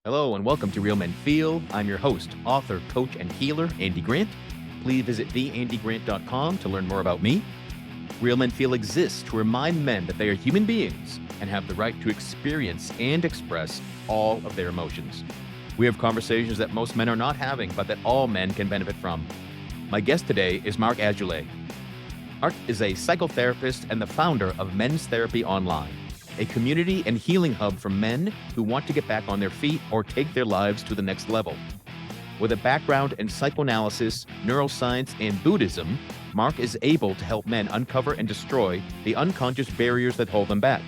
Hello and welcome to Real Men Feel. I'm your host, author, coach, and healer, Andy Grant. Please visit theandygrant.com to learn more about me. Real Men Feel exists to remind men that they are human beings and have the right to experience and express all of their emotions. We have conversations that most men are not having, but that all men can benefit from. My guest today is Marc Azoulay. Marc is a psychotherapist and the founder of Men's Therapy Online, a community and healing hub for men who want to get back on their feet or take their lives to the next level. With a background in psychoanalysis, neuroscience, and Buddhism, Marc is able to help men uncover and destroy the unconscious barriers that hold them back.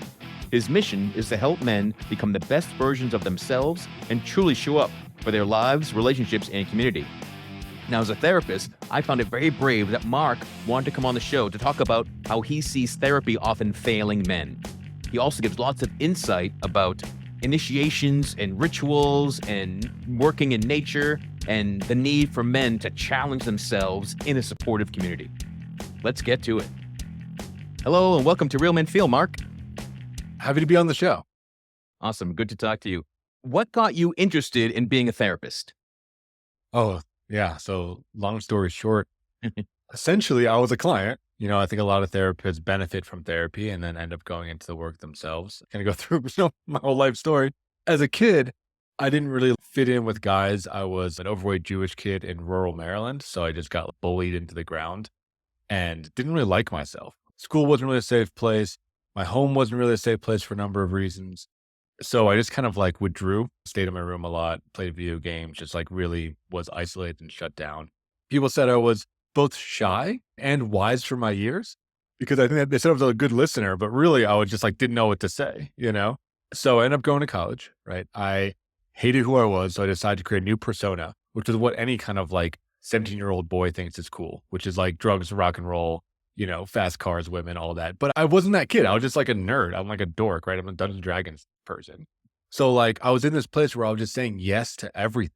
His mission is to help men become the best versions of themselves and truly show up for their lives, relationships, and community. Now, as a therapist, I found it very brave that Marc wanted to come on the show to talk about how he sees therapy often failing men. He also gives lots of insight about initiations and rituals and working in nature and the need for men to challenge themselves in a supportive community. Let's get to it. Hello and welcome to Real Men Feel, Marc. Happy to be on the show. Awesome. Good to talk to you. What got you interested in being a therapist? Oh, yeah. So long story short, essentially I was a client. I think a lot of therapists benefit from therapy and then end up going into the work themselves. Kind of go through my whole life story. As a kid, I didn't really fit in with guys. I was an overweight Jewish kid in rural Maryland. So I just got bullied into the ground and didn't really like myself. School wasn't really a safe place. My home wasn't really a safe place for a number of reasons. So I just kind of withdrew, stayed in my room a lot, played video games, just really was isolated and shut down. People said I was both shy and wise for my years, because I think that they said I was a good listener, but really I was just didn't know what to say, So I ended up going to college, right? I hated who I was. So I decided to create a new persona, which is what any kind of 17-year-old boy thinks is cool, which is drugs, rock and roll, fast cars, women, all that. But I wasn't that kid. I was just a nerd. I'm a dork, right? I'm a Dungeons and Dragons person. So I was in this place where I was just saying yes to everything.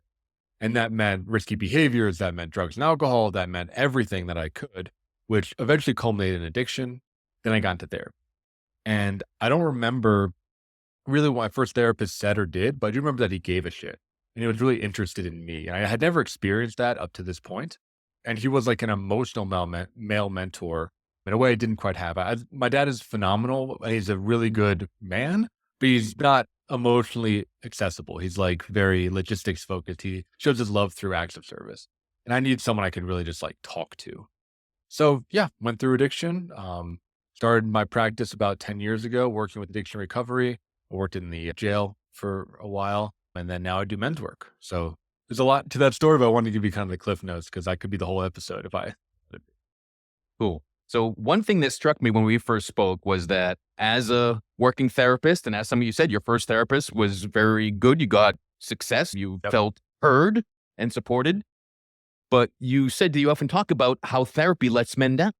And that meant risky behaviors, that meant drugs and alcohol, that meant everything that I could, which eventually culminated in addiction. Then I got into therapy. And I don't remember really what my first therapist said or did, but I do remember that he gave a shit. And he was really interested in me. And I had never experienced that up to this point. And he was an emotional male mentor in a way I didn't quite have. My dad is phenomenal. He's a really good man, but he's not emotionally accessible. He's very logistics focused. He shows his love through acts of service. And I need someone I can really just talk to. So yeah, went through addiction, started my practice about 10 years ago, working with addiction recovery. I worked in the jail for a while, and then now I do men's work. So there's a lot to that story, but I wanted to give you kind of the cliff notes because that could be the whole episode if I. Cool. So one thing that struck me when we first spoke was that as a working therapist, and as some of you said, your first therapist was very good. You got success. You felt heard and supported. But you said that you often talk about how therapy lets men down.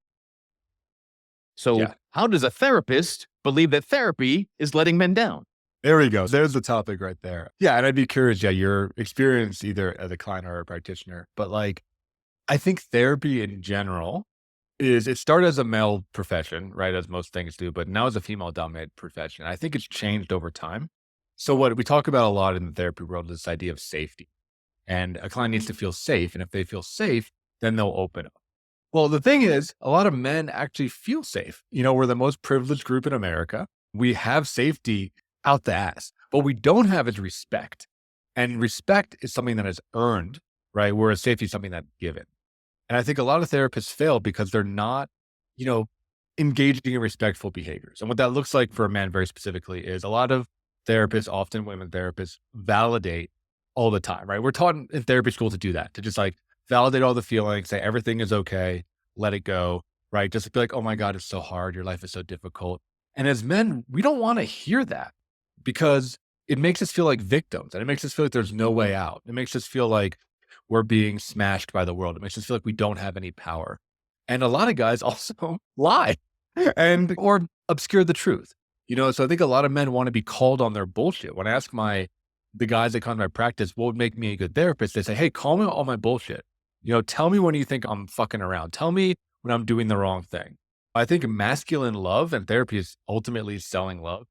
So How does a therapist believe that therapy is letting men down? There we go. There's the topic right there. Yeah. And I'd be curious, your experience either as a client or a practitioner, but I think therapy in general it started as a male profession, right? As most things do, but now it's a female dominated profession. I think it's changed over time. So what we talk about a lot in the therapy world is this idea of safety, and a client needs to feel safe. And if they feel safe, then they'll open up. Well, the thing is, a lot of men actually feel safe. We're the most privileged group in America. We have safety out the ass. What we don't have is respect. And respect is something that is earned, right? Whereas safety is something that's given. And I think a lot of therapists fail because they're not, engaging in respectful behaviors. And what that looks like for a man very specifically is a lot of therapists, often women therapists, validate all the time, right? We're taught in therapy school to do that, to just validate all the feelings, say everything is okay, let it go, right? Just to be oh my God, it's so hard. Your life is so difficult. And as men, we don't want to hear that because it makes us feel like victims, and it makes us feel like there's no way out. It makes us feel like we're being smashed by the world. It makes us feel like we don't have any power. And a lot of guys also lie or obscure the truth. So I think a lot of men want to be called on their bullshit. When I ask the guys that come to my practice, what would make me a good therapist? They say, hey, call me all my bullshit. Tell me when you think I'm fucking around. Tell me when I'm doing the wrong thing. I think masculine love, and therapy is ultimately selling love.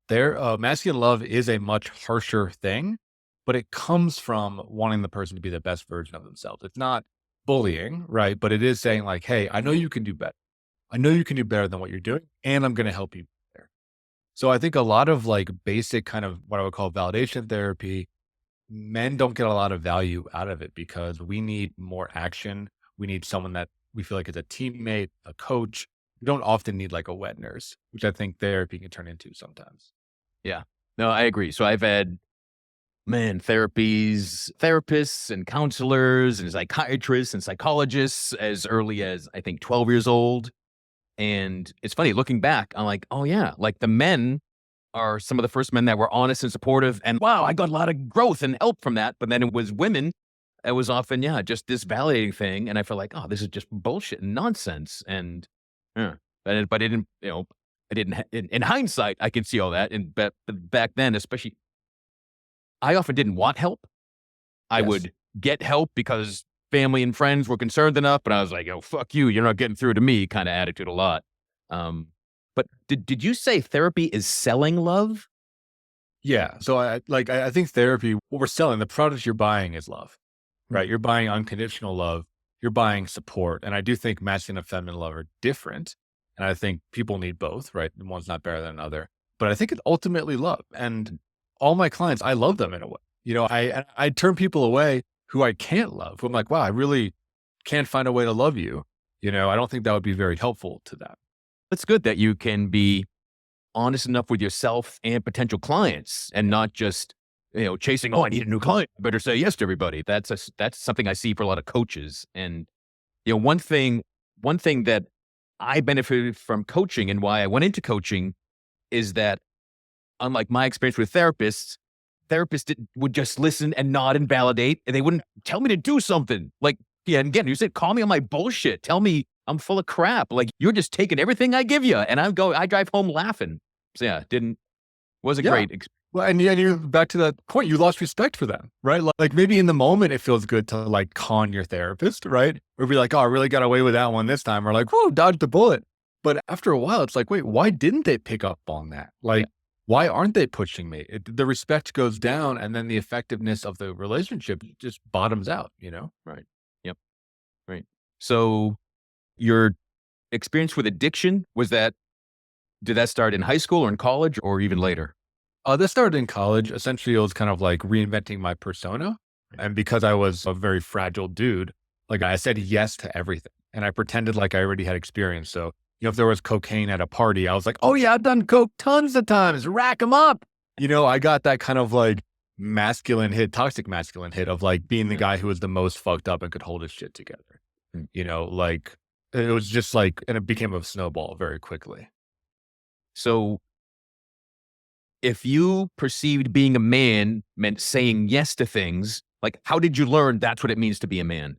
Masculine love is a much harsher thing but it comes from wanting the person to be the best version of themselves. It's not bullying, right? But it is saying like, hey, I know you can do better. I know you can do better than what you're doing, and I'm going to help you there. So I think a lot of like basic kind of what I would call validation therapy, men don't get a lot of value out of it because we need more action. We need someone that we feel like is a teammate, a coach. We don't often need like a wet nurse, which I think therapy can turn into sometimes. Yeah. No, I agree. So I've had, therapists and counselors and psychiatrists and psychologists as early as I think 12 years old. And it's funny looking back, I'm like, oh yeah, like the men are some of the first men that were honest and supportive. And wow, I got a lot of growth and help from that. But then it was women. It was often, yeah, just this validating thing. And I felt like, oh, this is just bullshit and nonsense. And, but it didn't, I didn't, in hindsight, I can see all that. And but back then, especially, I often didn't want help. I Yes. would get help because family and friends were concerned enough, but I was like, oh, fuck you. You're not getting through to me kind of attitude a lot. But did you say therapy is selling love? Yeah. So I think therapy, what we're selling, the product you're buying is love, right? You're buying unconditional love. You're buying support. And I do think masculine and feminine love are different. And I think people need both, right? One's not better than another. But I think it's ultimately love. And all my clients, I love them in a way. I turn people away who I can't love, who I'm like, wow, I really can't find a way to love you. I don't think that would be very helpful to that. It's good that you can be honest enough with yourself and potential clients and not just, chasing, oh, I need a new client. I better say yes to everybody. That's something I see for a lot of coaches. And, one thing that I benefited from coaching and why I went into coaching is that unlike my experience with therapists would just listen and nod and validate, and they wouldn't tell me to do something. Like, yeah, and again, you said, call me on my bullshit. Tell me I'm full of crap. Like, you're just taking everything I give you. And I drive home laughing. So yeah, wasn't Yeah. great. Well, and you back to that point, you lost respect for them, right? Like maybe in the moment, it feels good to like con your therapist, right? Or be like, oh, I really got away with that one this time. Or like, whoa, dodged a bullet. But after a while, it's like, wait, why didn't they pick up on that? Like, why aren't they pushing me? The respect goes down and then the effectiveness of the relationship just bottoms out, Right. Yep. Right. So your experience with addiction, did that start in high school or in college or even later? This started in college. Essentially, it was kind of like reinventing my persona. And because I was a very fragile dude, like I said yes to everything. And I pretended like I already had experience. So, if there was cocaine at a party, I was like, oh yeah, I've done coke tons of times, rack them up. I got that kind of like toxic masculine hit of like being the guy who was the most fucked up and could hold his shit together. Like it was just like, and it became a snowball very quickly. So if you perceived being a man meant saying yes to things, like how did you learn that's what it means to be a man?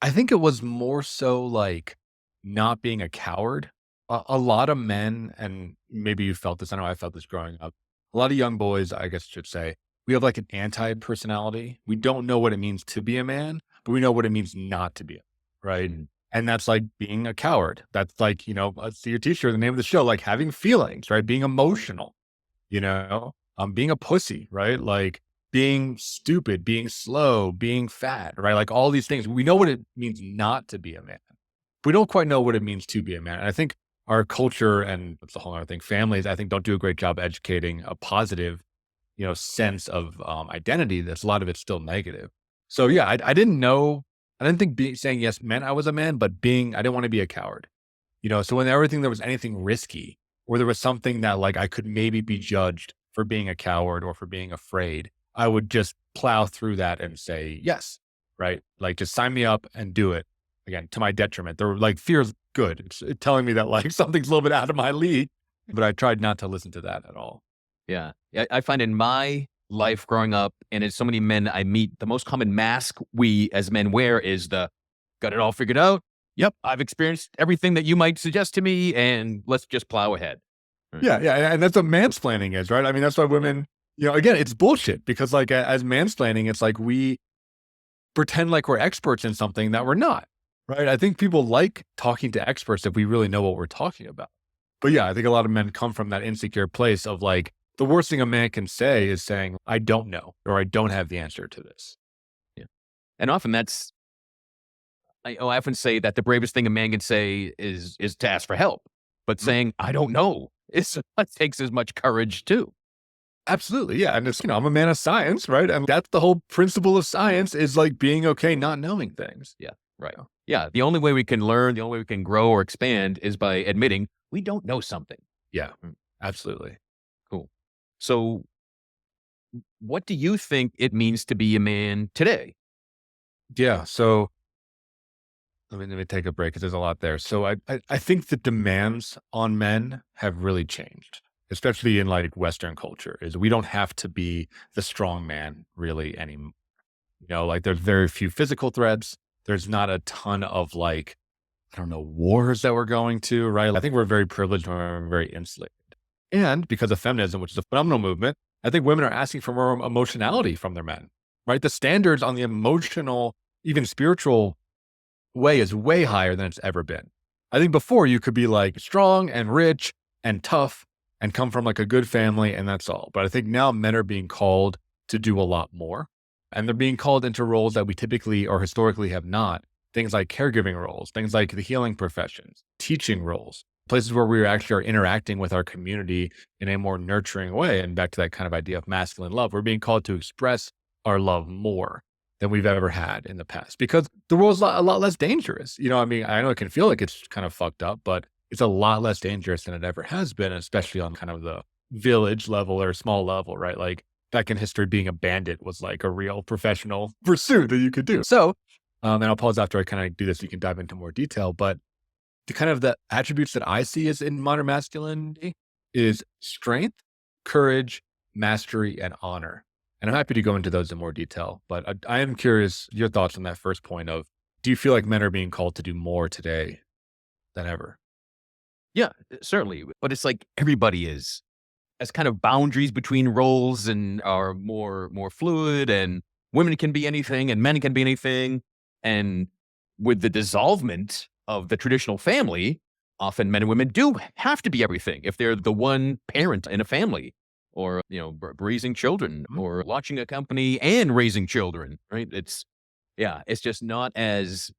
I think it was more so like not being a coward. A lot of men, and maybe you felt this, I know I felt this growing up. A lot of young boys, I guess I should say, we have like an anti-personality. We don't know what it means to be a man, but we know what it means not to be a man, right? And that's like being a coward. That's like, see your t-shirt, the name of the show, like having feelings, right? Being emotional, being a pussy, right? Like being stupid, being slow, being fat, right? Like all these things. We know what it means not to be a man. We don't quite know what it means to be a man. And I think our culture, and it's a whole other thing, families, I think don't do a great job educating a positive, sense of identity. That's a lot of it's still negative. So yeah, I didn't know. I didn't think saying yes meant I was a man, but I didn't want to be a coward. So when there was anything risky or there was something that like I could maybe be judged for being a coward or for being afraid, I would just plow through that and say yes, right? Like just sign me up and do it. Again, to my detriment. They're like, fear's good. It's telling me that like something's a little bit out of my league, but I tried not to listen to that at all. Yeah. I find in my life growing up, and as so many men I meet, the most common mask we as men wear is got it all figured out. Yep. I've experienced everything that you might suggest to me, and let's just plow ahead. Right. Yeah. And that's what mansplaining is, right? I mean, that's why women, again, it's bullshit because like as mansplaining, it's like we pretend like we're experts in something that we're not. Right. I think people like talking to experts if we really know what we're talking about. But yeah, I think a lot of men come from that insecure place of like, the worst thing a man can say is saying, I don't know, or I don't have the answer to this. Yeah. And often I often say that the bravest thing a man can say is to ask for help. But saying, I don't know, is what takes as much courage too. Absolutely. Yeah. And it's, I'm a man of science, right? And that's the whole principle of science is like being okay not knowing things. Yeah. Right. Yeah. The only way we can learn, the only way we can grow or expand is by admitting we don't know something. Yeah. Absolutely. Cool. So what do you think it means to be a man today? Yeah. So let me take a break because there's a lot there. So I think the demands on men have really changed, especially in like Western culture, is we don't have to be the strong man really anymore. Like there's very few physical threats. There's not a ton of like, I don't know, wars that we're going to, right? I think we're very privileged and we're very insulated. And because of feminism, which is a phenomenal movement, I think women are asking for more emotionality from their men, right? The standards on the emotional, even spiritual way is way higher than it's ever been. I think before you could be like strong and rich and tough and come from like a good family and that's all. But I think now men are being called to do a lot more and they're being called into roles that we typically or historically have not. Things like caregiving roles, things like the healing professions, teaching roles, places where we actually are interacting with our community in a more nurturing way. And back to that kind of idea of masculine love, we're being called to express our love more than we've ever had in the past because the world's a lot less dangerous. I mean, I know it can feel like it's kind of fucked up, but it's a lot less dangerous than it ever has been, especially on kind of the village level or small level, right? Like back in history, being a bandit was like a real professional pursuit that you could do. So, and I'll pause after I kind of do this. So you can dive into more detail, but the attributes that I see as in modern masculinity is strength, courage, mastery, and honor. And I'm happy to go into those in more detail, but I am curious your thoughts on that first point of, do you feel like men are being called to do more today than ever? Yeah, certainly. But it's like everybody is. As kind of boundaries between roles and are more fluid and women can be anything and men can be anything. And with the dissolvement of the traditional family, often men and women do have to be everything if they're the one parent in a family or, raising children or launching a company and raising children, right? It's just not as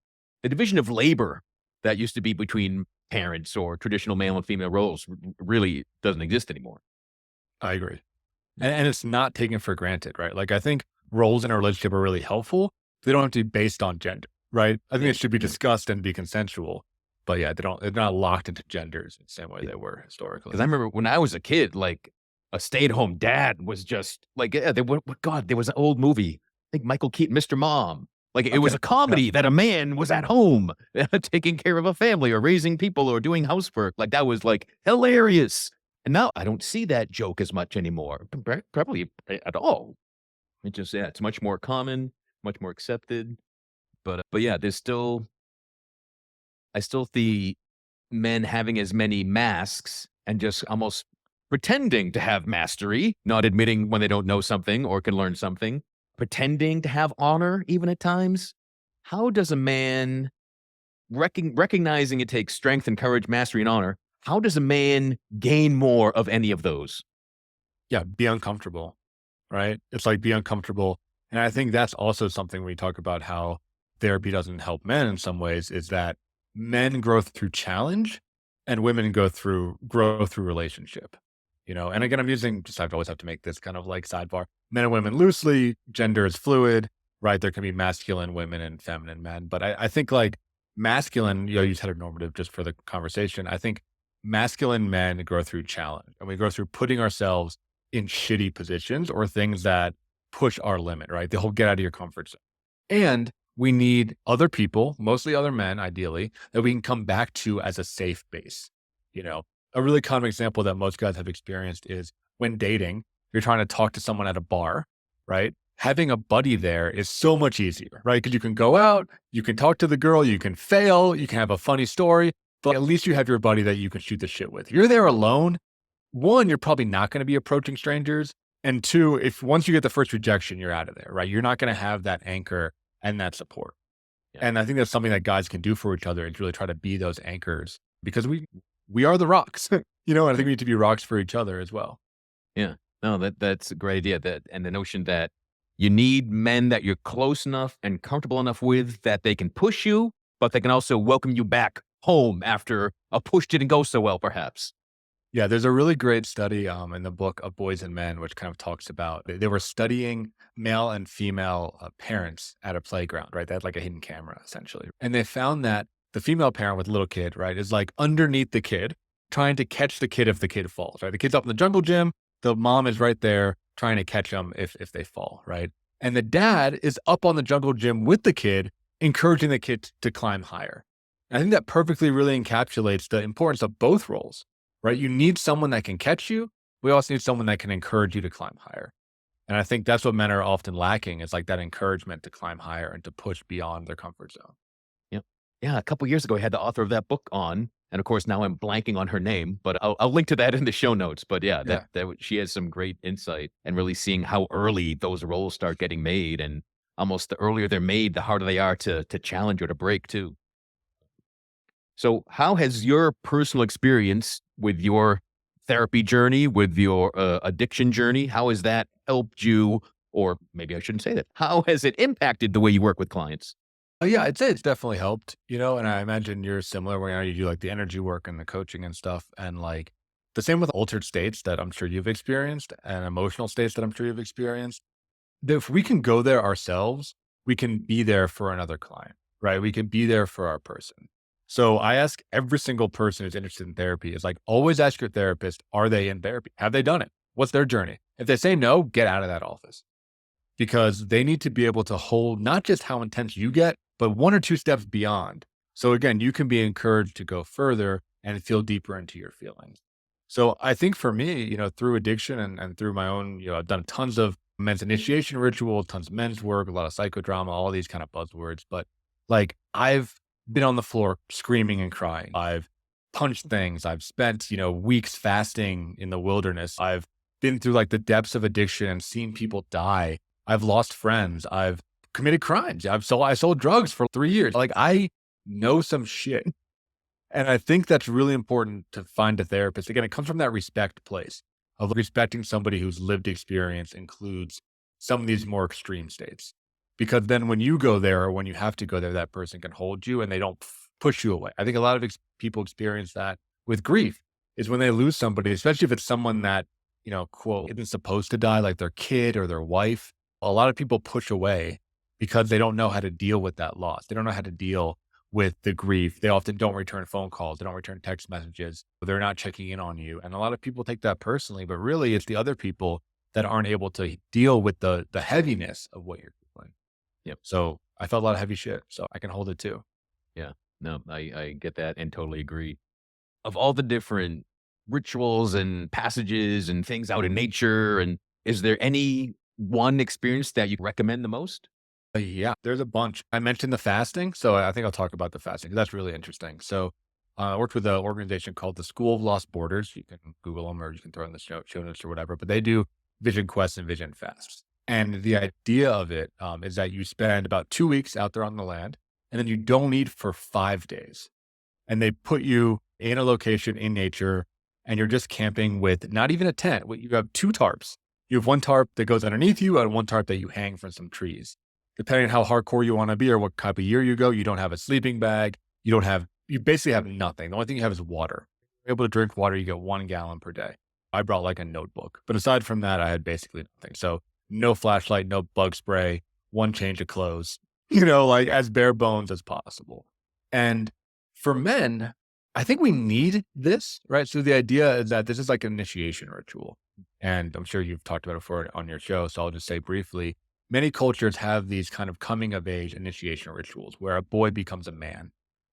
the division of labor that used to be between parents or traditional male and female roles really doesn't exist anymore. I agree. And it's not taken for granted, right? Like I think roles in a relationship are really helpful. They don't have to be based on gender, right? I think it should be discussed and be consensual. But yeah, they're not locked into genders in the same way they were historically. Because I remember when I was a kid, like a stay-at-home dad was just like, God, there was an old movie, I think Michael Keaton, Mr. Mom. Like it was a comedy that a man was at home taking care of a family or raising people or doing housework. Like that was like hilarious. And now I don't see that joke as much anymore, probably at all. It's much more common, much more accepted. But yeah, I still see men having as many masks and just almost pretending to have mastery, not admitting when they don't know something or can learn something, pretending to have honor even at times. How does a man, recognizing it takes strength and courage, mastery and honor, how does a man gain more of any of those? Yeah, be uncomfortable, right? It's like be uncomfortable. And I think that's also something we talk about how therapy doesn't help men in some ways is that men grow through challenge and women grow through relationship, And again, I always have to make this kind of like sidebar, men and women loosely, gender is fluid, right? There can be masculine women and feminine men, but I think like masculine, you use heteronormative just for the conversation. I think masculine men grow through challenge and we grow through putting ourselves in shitty positions or things that push our limit, right? The whole get out of your comfort zone. And we need other people, mostly other men, ideally, that we can come back to as a safe base. A really common example that most guys have experienced is when dating, you're trying to talk to someone at a bar, right? Having a buddy there is so much easier, right? Because you can go out, you can talk to the girl, you can fail, you can have a funny story, but at least you have your buddy that you can shoot the shit with. You're there alone. One, you're probably not going to be approaching strangers. And two, if once you get the first rejection, you're out of there, right? You're not going to have that anchor and that support. Yeah. And I think that's something that guys can do for each other is really try to be those anchors because we are the rocks, and I think we need to be rocks for each other as well. Yeah. No, that's a great idea. That and the notion that you need men that you're close enough and comfortable enough with that they can push you, but they can also welcome you back home after a push didn't go so well, perhaps. Yeah, there's a really great study in the book of Boys and Men, which kind of talks about they were studying male and female parents at a playground, right? They had like a hidden camera essentially. And they found that the female parent with a little kid, right, is like underneath the kid, trying to catch the kid if the kid falls, right? The kid's up in the jungle gym, the mom is right there trying to catch them if they fall, right? And the dad is up on the jungle gym with the kid, encouraging the kid to climb higher. I think that perfectly really encapsulates the importance of both roles, right? You need someone that can catch you. We also need someone that can encourage you to climb higher. And I think that's what men are often lacking is like that encouragement to climb higher and to push beyond their comfort zone. Yep. Yeah, a couple years ago, I had the author of that book on, and of course, now I'm blanking on her name, but I'll link to that in the show notes. But yeah, Yeah. she has some great insight and really seeing how early those roles start getting made, and almost the earlier they're made, the harder they are to challenge or to break too. So, how has your personal experience with your therapy journey, with your addiction journey, how has that helped you? Or maybe I shouldn't say that. How has it impacted the way you work with clients? Oh, yeah, I'd say it's definitely helped, and I imagine you're similar where you do like the energy work and the coaching and stuff. And like the same with altered states that I'm sure you've experienced and emotional states that I'm sure you've experienced. That if we can go there ourselves, we can be there for another client, right? We can be there for our person. So I ask every single person who's interested in therapy is like, always ask your therapist, are they in therapy? Have they done it? What's their journey? If they say no, get out of that office because they need to be able to hold not just how intense you get, but one or two steps beyond. So again, you can be encouraged to go further and feel deeper into your feelings. So I think for me, through addiction and through my own, I've done tons of men's initiation ritual, tons of men's work, a lot of psychodrama, all these kind of buzzwords. But like I've been on the floor screaming and crying. I've punched things. I've spent, weeks fasting in the wilderness. I've been through like the depths of addiction and seen people die. I've lost friends. I've committed crimes. I sold drugs for 3 years. Like I know some shit. And I think that's really important to find a therapist. Again, it comes from that respect place of respecting somebody whose lived experience includes some of these more extreme states. Because then when you go there or when you have to go there, that person can hold you and they don't push you away. I think a lot of people experience that with grief is when they lose somebody, especially if it's someone that, quote, isn't supposed to die, like their kid or their wife. A lot of people push away because they don't know how to deal with that loss. They don't know how to deal with the grief. They often don't return phone calls. They don't return text messages. They're not checking in on you. And a lot of people take that personally, but really it's the other people that aren't able to deal with the heaviness of what you're doing. Yep. So I felt a lot of heavy shit. So I can hold it too. Yeah. No, I get that and totally agree. Of all the different rituals and passages and things out in nature, and is there any one experience that you recommend the most? Yeah, there's a bunch. I mentioned the fasting. So I think I'll talk about the fasting 'cause that's really interesting. So I worked with an organization called the School of Lost Borders. You can Google them or you can throw in the show notes or whatever, but they do vision quests and vision fasts. And the idea of it is that you spend about 2 weeks out there on the land and then you don't eat for 5 days. And they put you in a location in nature and you're just camping with not even a tent. You have two tarps. You have one tarp that goes underneath you and one tarp that you hang from some trees. Depending on how hardcore you want to be or what type of year you go, you don't have a sleeping bag. You basically have nothing. The only thing you have is water. You're able to drink water, you get 1 gallon per day. I brought like a notebook, but aside from that, I had basically nothing. So no flashlight, no bug spray, one change of clothes, like as bare bones as possible. And for men, I think we need this, right? So the idea is that this is like an initiation ritual. And I'm sure you've talked about it before on your show. So I'll just say briefly, many cultures have these kind of coming of age initiation rituals where a boy becomes a man.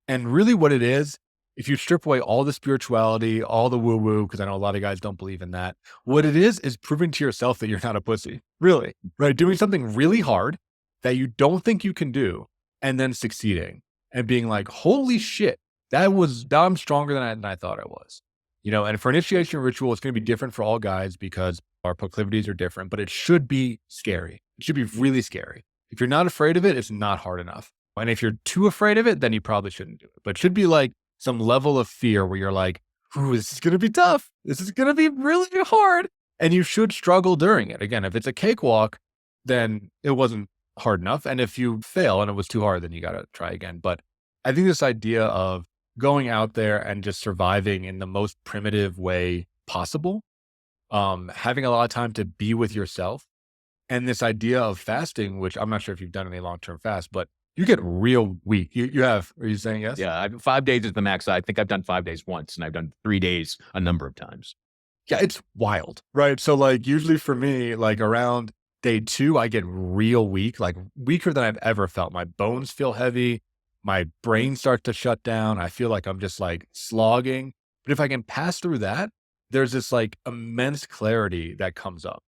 And really what it is, if you strip away all the spirituality, all the woo woo, because I know a lot of guys don't believe in that, what it is proving to yourself that you're not a pussy, really, right? Doing something really hard that you don't think you can do and then succeeding and being like, holy shit, I'm stronger than I thought I was. And for initiation ritual, it's going to be different for all guys because our proclivities are different, but it should be scary. It should be really scary. If you're not afraid of it, it's not hard enough. And if you're too afraid of it, then you probably shouldn't do it. But it should be like some level of fear where you're like, ooh, this is going to be tough. This is going to be really hard. And you should struggle during it. Again, if it's a cakewalk, then it wasn't hard enough. And if you fail and it was too hard, then you got to try again. But I think this idea of going out there and just surviving in the most primitive way possible, having a lot of time to be with yourself, and this idea of fasting, which I'm not sure if you've done any long-term fast, but you get real weak. You have, are you saying yes? Yeah, 5 days is the max. I think I've done 5 days once, and I've done 3 days a number of times. Yeah, it's wild, right? So like usually for me, like around day 2, I get real weak, like weaker than I've ever felt. My bones feel heavy. My brain starts to shut down. I feel like I'm just like slogging. But if I can pass through that, there's this like immense clarity that comes up.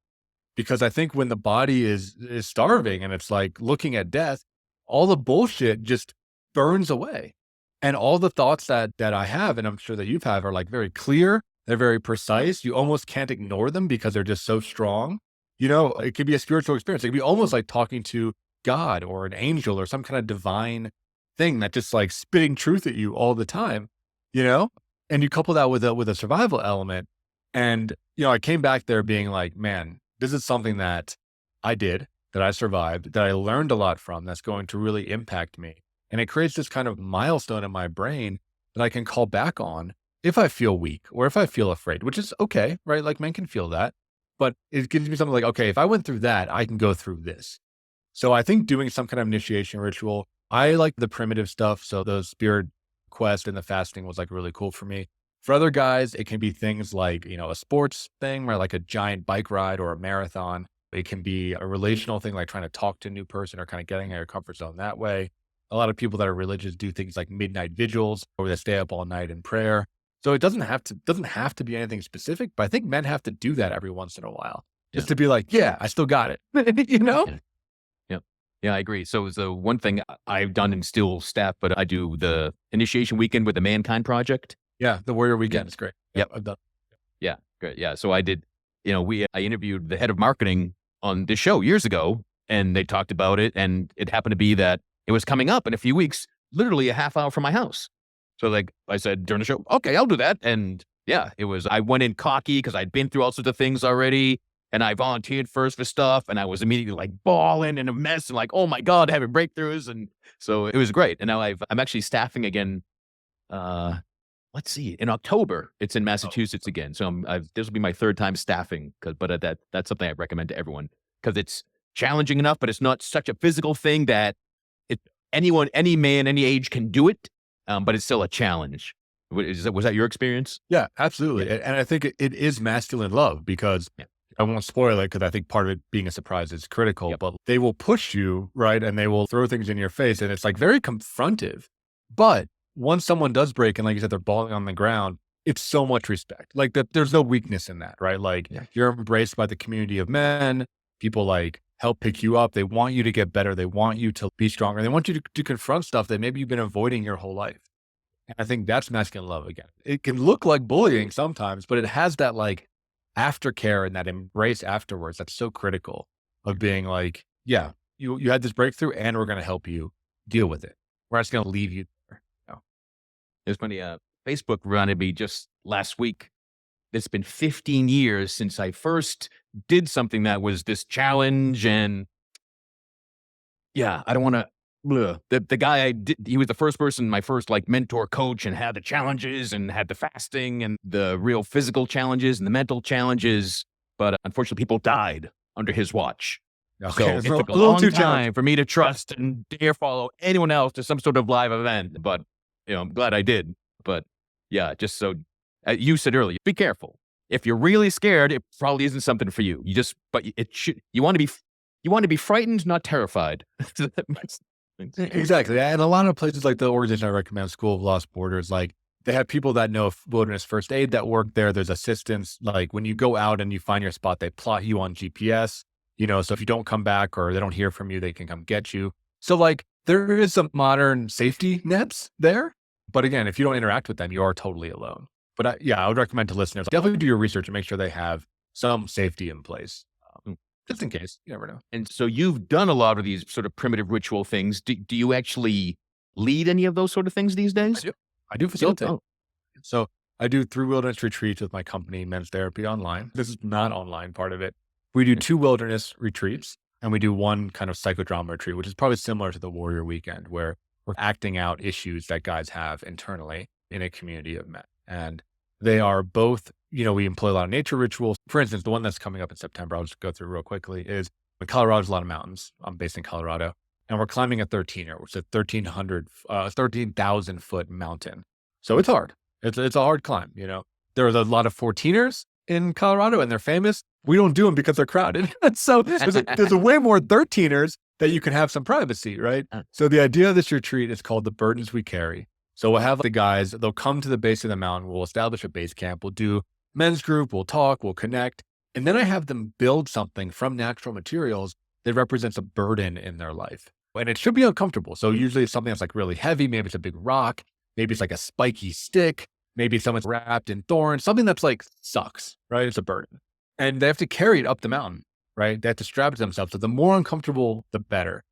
Because I think when the body is starving and it's like looking at death, all the bullshit just burns away. And all the thoughts that I have, and I'm sure that you've had, are like very clear. They're very precise. You almost can't ignore them because they're just so strong. You know, it could be a spiritual experience. It could be almost like talking to God or an angel or some kind of divine thing that just like spitting truth at you all the time, you know? And you couple that with a survival element. And, you know, I came back there being like, man, this is something that I did, that I survived, that I learned a lot from, that's going to really impact me. And it creates this kind of milestone in my brain that I can call back on if I feel weak or if I feel afraid, which is okay, right? Like men can feel that, but it gives me something like, okay, if I went through that, I can go through this. So I think doing some kind of initiation ritual, I like the primitive stuff. So the spirit quest and the fasting was like really cool for me. For other guys, it can be things like, you know, a sports thing, right? Like a giant bike ride or a marathon. It can be a relational thing, like trying to talk to a new person or kind of getting out of your comfort zone that way. A lot of people that are religious do things like midnight vigils, or they stay up all night in prayer. So it doesn't have to be anything specific, but I think men have to do that every once in a while, just to be like, yeah, I still got it, you know? Yeah. Yep. Yeah, I agree. So the one thing I've done and still staff, but I do the initiation weekend with the Mankind Project. Yeah, the Warrior Weekend is great. Yep. I've done. Yeah, good. Yeah, so I did, you know, I interviewed the head of marketing on this show years ago, and they talked about it, and it happened to be that it was coming up in a few weeks, literally a half hour from my house. So like I said during the show, okay, I'll do that. And yeah, I went in cocky because I'd been through all sorts of things already, and I volunteered first for stuff, and I was immediately like bawling and a mess and like, oh my God, having breakthroughs. And so it was great. And now I'm actually staffing again. Let's see, in October, it's in Massachusetts again. So this will be my 3rd time staffing, but that's something I recommend to everyone because it's challenging enough, but it's not such a physical thing that any man, any age can do it. But it's still a challenge. Was that your experience? Yeah, absolutely. And I think it is masculine love because I won't spoil it because I think part of it being a surprise is critical, but they will push you, right? And they will throw things in your face. And it's like very confrontive. But once someone does break and like you said, they're balling on the ground, it's so much respect. Like there's no weakness in that, right? Like you're embraced by the community of men. People like help pick you up. They want you to get better. They want you to be stronger. They want you to confront stuff that maybe you've been avoiding your whole life. And I think that's masculine love again. It can look like bullying sometimes, but it has that like aftercare and that embrace afterwards. That's so critical of being like, yeah, you had this breakthrough and we're going to help you deal with it. We're just going to leave you there. No. It's funny. Facebook reminded me just last week. It's been 15 years since I first did something that was this challenge. And yeah, I don't want to, the guy I did, he was the first person, my first like mentor coach, and had the challenges and had the fasting and the real physical challenges and the mental challenges. But unfortunately, people died under his watch. Okay, So it took a long time for me to trust and dare follow anyone else to some sort of live event. But, you know, I'm glad I did. But yeah, just so you said earlier, be careful. If you're really scared, it probably isn't something for you. You want to be frightened, not terrified. Exactly. And a lot of places like the organization I recommend, School of Lost Borders, like they have people that know wilderness first aid that work there. There's assistance. Like when you go out and you find your spot, they plot you on GPS, you know, so if you don't come back or they don't hear from you, they can come get you. So like there is some modern safety nets there. But again, if you don't interact with them, you are totally alone. But I would recommend to listeners, definitely do your research and make sure they have some safety in place. Just in case, you never know. And so you've done a lot of these sort of primitive ritual things. Do you actually lead any of those sort of things these days? I do facilitate. Oh. So I do 3 wilderness retreats with my company, Men's Therapy Online. This is not online part of it. We do 2 wilderness retreats and we do 1 kind of psychodrama retreat, which is probably similar to the Warrior Weekend, where we're acting out issues that guys have internally in a community of men. And they are both, we employ a lot of nature rituals. For instance, the one that's coming up in September, I'll just go through real quickly, is in Colorado, there's a lot of mountains. I'm based in Colorado. And we're climbing a 13er, which is a 13,000 foot mountain. So it's hard. It's a hard climb. There's a lot of 14ers in Colorado and they're famous. We don't do them because they're crowded. So there's a way more 13ers that you can have some privacy, right? So the idea of this retreat is called The Burdens We Carry. So we'll have the guys, they'll come to the base of the mountain. We'll establish a base camp. We'll do men's group. We'll talk, we'll connect. And then I have them build something from natural materials that represents a burden in their life. And it should be uncomfortable. So usually it's something that's like really heavy. Maybe it's a big rock. Maybe it's like a spiky stick. Maybe someone's wrapped in thorns, something that's like sucks, right? It's a burden. And they have to carry it up the mountain, right? They have to strap it to themselves. So the more uncomfortable, the better.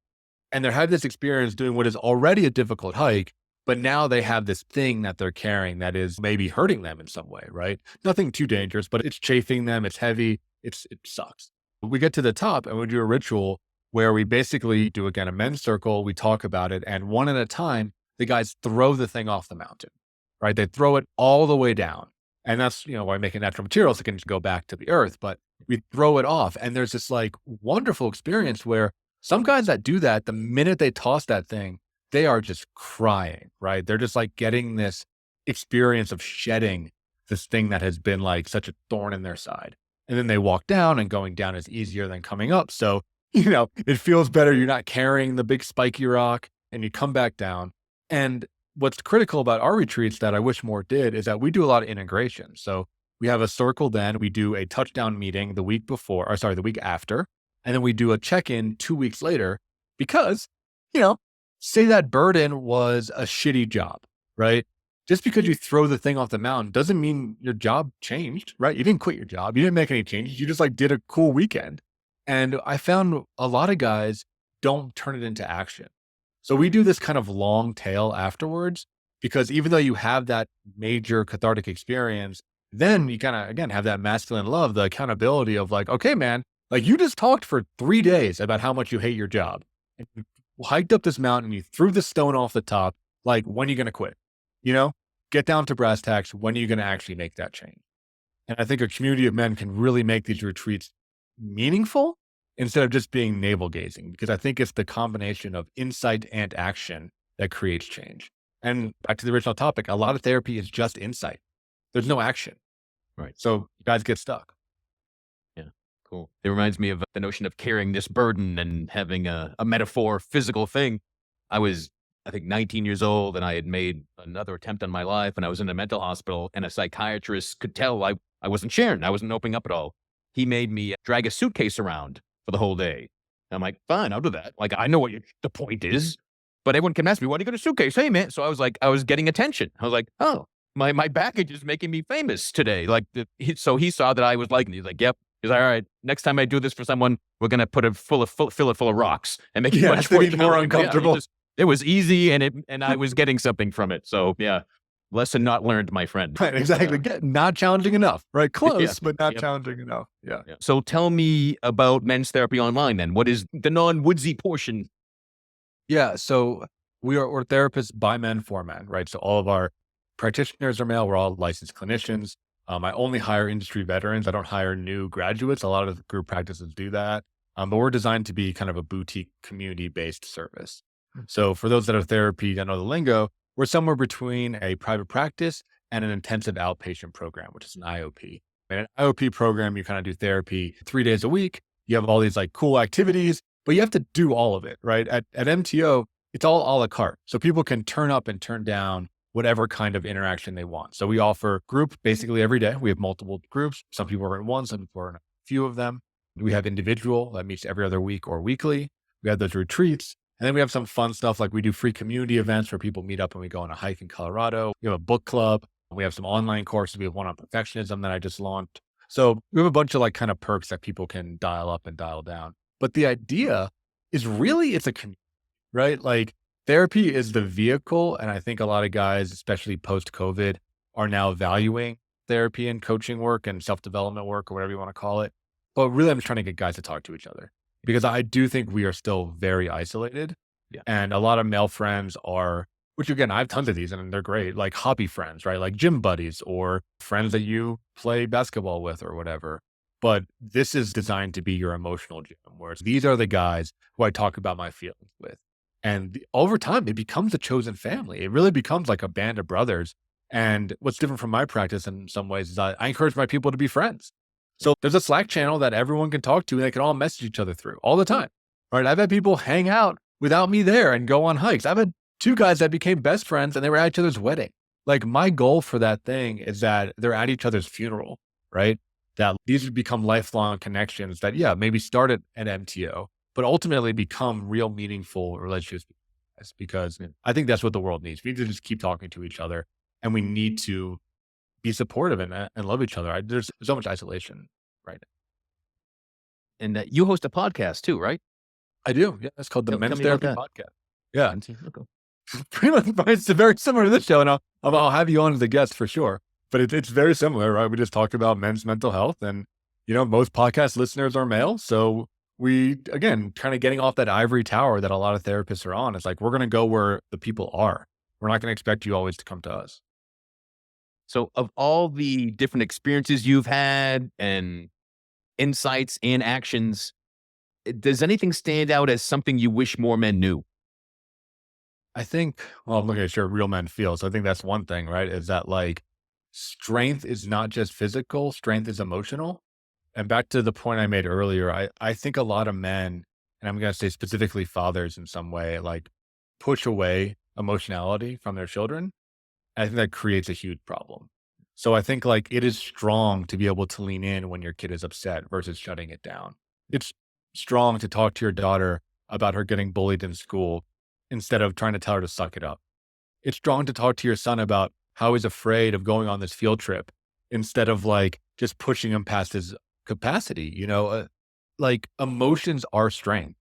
And they're having this experience doing what is already a difficult hike, but now they have this thing that they're carrying that is maybe hurting them in some way, right? Nothing too dangerous, but it's chafing them. It's heavy. It sucks. We get to the top and we do a ritual where we basically do, again, a men's circle. We talk about it. And one at a time, the guys throw the thing off the mountain, right? They throw it all the way down. And that's, why making natural materials, it can just go back to the earth, but we throw it off. And there's this like wonderful experience where some guys that do that, the minute they toss that thing, they are just crying, right? They're just like getting this experience of shedding this thing that has been like such a thorn in their side. And then they walk down, and going down is easier than coming up. So, it feels better. You're not carrying the big spiky rock, and you come back down. And what's critical about our retreats that I wish more did is that we do a lot of integration. So we have a circle, then we do a touchdown meeting the week after, and then we do a check-in 2 weeks later because, say that burden was a shitty job, right? Just because you throw the thing off the mountain doesn't mean your job changed, right? You didn't quit your job. You didn't make any changes. You just like did a cool weekend. And I found a lot of guys don't turn it into action. So we do this kind of long tail afterwards, because even though you have that major cathartic experience, then you kind of, again, have that masculine love, the accountability of like, okay, man, like you just talked for 3 days about how much you hate your job. And you hiked up this mountain, you threw the stone off the top. Like, when are you going to quit? Get down to brass tacks. When are you going to actually make that change? And I think a community of men can really make these retreats meaningful instead of just being navel gazing, because I think it's the combination of insight and action that creates change. And back to the original topic, a lot of therapy is just insight. There's no action. Right. So guys get stuck. Yeah. Cool. It reminds me of the notion of carrying this burden and having a metaphor, physical thing. I was, I think, 19 years old, and I had made another attempt on my life, and I was in a mental hospital, and a psychiatrist could tell I wasn't sharing. I wasn't opening up at all. He made me drag a suitcase around for the whole day. I'm like, fine, I'll do that. Like, I know what the point is, but everyone can ask me, why do you got a suitcase? Hey, man. So I was like, I was getting attention. I was like, oh, my baggage is making me famous today. Like, so he saw that I was liking it. He's like, yep. He's like, all right, next time I do this for someone, we're going to fill it full of rocks and make it much more uncomfortable. It was easy, and I was getting something from it. So yeah, lesson not learned, my friend. Right, exactly. Not challenging enough, right? Close, but not challenging enough. Yeah. So tell me about Men's Therapy Online then. What is the non-woodsy portion? Yeah. So we're therapists by men for men, right? So all of our practitioners are male. We're all licensed clinicians. I only hire industry veterans. I don't hire new graduates. A lot of the group practices do that. But we're designed to be kind of a boutique community-based service. So for those that are therapy, that know the lingo, we're somewhere between a private practice and an intensive outpatient program, which is an IOP. In an IOP program, you kind of do therapy 3 days a week. You have all these like cool activities, but you have to do all of it, right? At MTO, it's all a la carte. So people can turn up and turn down whatever kind of interaction they want. So we offer group basically every day. We have multiple groups. Some people are in one, some people are in a few of them. We have individual that meets every other week or weekly. We have those retreats. And then we have some fun stuff, like we do free community events where people meet up and we go on a hike in Colorado. We have a book club. We have some online courses. We have one on perfectionism that I just launched. So we have a bunch of like kind of perks that people can dial up and dial down. But the idea is really, it's a community, right? Like therapy is the vehicle. And I think a lot of guys, especially post-COVID, are now valuing therapy and coaching work and self-development work or whatever you want to call it. But really, I'm just trying to get guys to talk to each other because I do think we are still very isolated. Yeah. And a lot of male friends are, which again, I have tons of these and they're great, like hobby friends, right? Like gym buddies or friends that you play basketball with or whatever. But this is designed to be your emotional gym, whereas these are the guys who I talk about my feelings with. And over time, it becomes a chosen family. It really becomes like a band of brothers. And what's different from my practice in some ways is I encourage my people to be friends. So there's a Slack channel that everyone can talk to and they can all message each other through all the time. Right. I've had people hang out without me there and go on hikes. I've had two guys that became best friends and they were at each other's wedding. Like my goal for that thing is that they're at each other's funeral, right? That these would become lifelong connections that, yeah, maybe start at an MTO, but ultimately become real meaningful relationships. Because I think that's what the world needs. We need to just keep talking to each other and we need to be supportive and love each other. There's so much isolation right now. And you host a podcast too, right? I do. Yeah. It's called the Men's Therapy Podcast. Yeah. Pretty much, it's very similar to this show. And I'll have you on as a guest for sure. But it's very similar, right? We just talked about men's mental health and, most podcast listeners are male. So we, again, kind of getting off that ivory tower that a lot of therapists are on. It's like, we're going to go where the people are. We're not going to expect you always to come to us. So of all the different experiences you've had and insights and actions, does anything stand out as something you wish more men knew? I think, well, I'm looking at sure real men feel. So I think that's one thing, right? Is that like strength is not just physical, strength is emotional. And back to the point I made earlier, I think a lot of men, and I'm going to say specifically fathers in some way, like push away emotionality from their children. I think that creates a huge problem. So I think like it is strong to be able to lean in when your kid is upset versus shutting it down. It's strong to talk to your daughter about her getting bullied in school instead of trying to tell her to suck it up. It's strong to talk to your son about how he's afraid of going on this field trip instead of like just pushing him past his capacity. Like emotions are strength.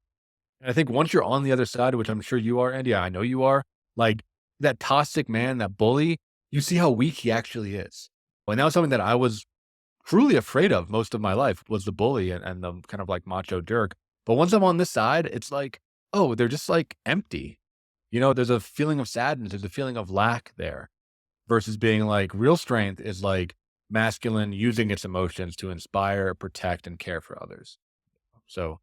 And I think once you're on the other side, which I'm sure you are, Andy, I know you are, like that toxic man, that bully, you see how weak he actually is. And that was something that I was truly afraid of most of my life was the bully and the kind of like macho jerk. But once I'm on this side, it's like, oh, they're just like empty. There's a feeling of sadness. There's a feeling of lack there versus being like real strength is like masculine using its emotions to inspire, protect, and care for others. So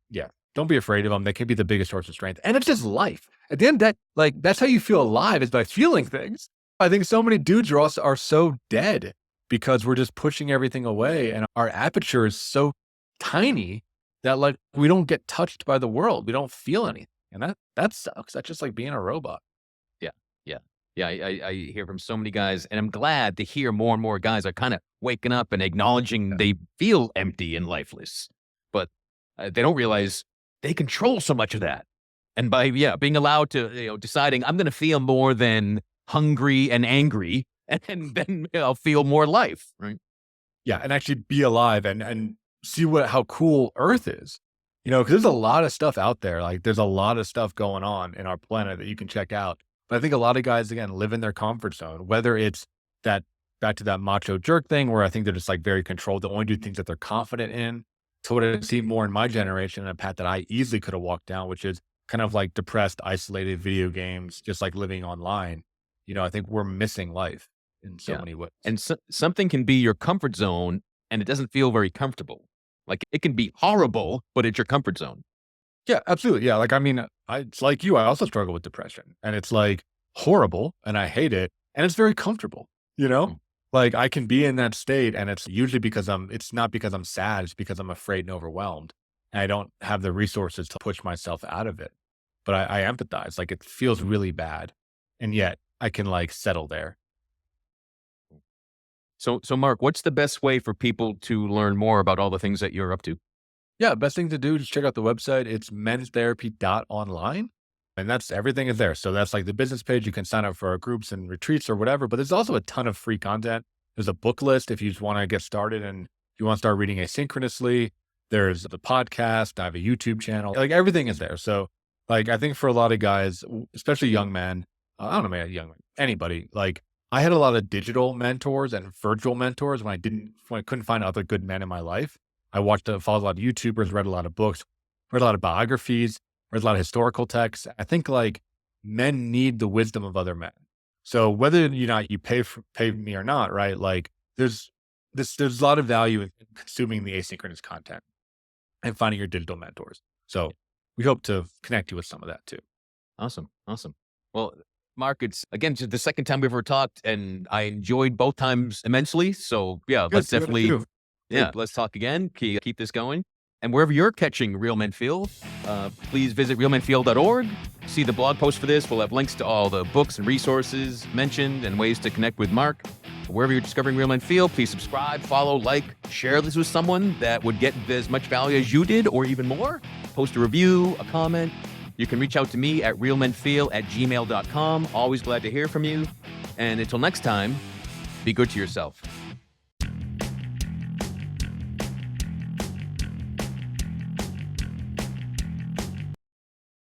yeah, don't be afraid of them. They can be the biggest source of strength. And it's just life. At the end of that, like that's how you feel alive is by feeling things. I think so many dudes are so dead because we're just pushing everything away and our aperture is so tiny that like we don't get touched by the world. We don't feel anything. And that sucks. That's just like being a robot. Yeah. I hear from so many guys, and I'm glad to hear more and more guys are kind of waking up and acknowledging they feel empty and lifeless, but they don't realize they control so much of that. And by being allowed to, deciding I'm going to feel more than hungry and angry, and then I'll feel more life, right? Yeah, and actually be alive and see how cool Earth is. Because there's a lot of stuff out there. Like there's a lot of stuff going on in our planet that you can check out. But I think a lot of guys, again, live in their comfort zone, whether it's that back to that macho jerk thing where I think they're just like very controlled. They only do things that they're confident in. To what I see more in my generation and a path that I easily could have walked down, which is kind of like depressed, isolated video games, just like living online. I think we're missing life in so many ways. And something can be your comfort zone and it doesn't feel very comfortable. Like it can be horrible, but it's your comfort zone. Yeah, absolutely. Yeah. Like, I mean, it's like you, I also struggle with depression and it's like horrible and I hate it. And it's very comfortable, like I can be in that state and it's usually it's not because I'm sad. It's because I'm afraid and overwhelmed and I don't have the resources to push myself out of it. But I empathize, like it feels really bad. And yet I can like settle there. So Marc, what's the best way for people to learn more about all the things that you're up to? Yeah, best thing to do is check out the website. It's menstherapy.online. And that's everything is there. So that's like the business page. You can sign up for our groups and retreats or whatever, but there's also a ton of free content. There's a book list if you just want to get started and you want to start reading asynchronously. There's the podcast. I have a YouTube channel. Like everything is there. So like, I think for a lot of guys, especially young men, I don't know, man, young men, anybody, like I had a lot of digital mentors and virtual mentors when I couldn't find other good men in my life. I followed a lot of YouTubers, read a lot of books, read a lot of biographies, read a lot of historical texts. I think like men need the wisdom of other men. So whether you pay me or not, right? Like there's a lot of value in consuming the asynchronous content and finding your digital mentors. So we hope to connect you with some of that too. Awesome. Awesome. Well, Mark, it's again just the second time we've ever talked, and I enjoyed both times immensely. So yeah, let's Good, definitely, good. let's talk again. Keep this going. And wherever you're catching Real Men Feel, please visit realmenfeel.org. See the blog post for this. We'll have links to all the books and resources mentioned and ways to connect with Mark. Wherever you're discovering Real Men Feel, please subscribe, follow, like, share this with someone that would get as much value as you did or even more. Post a review, a comment. You can reach out to me at realmenfeel@gmail.com. Always glad to hear from you. And until next time, be good to yourself.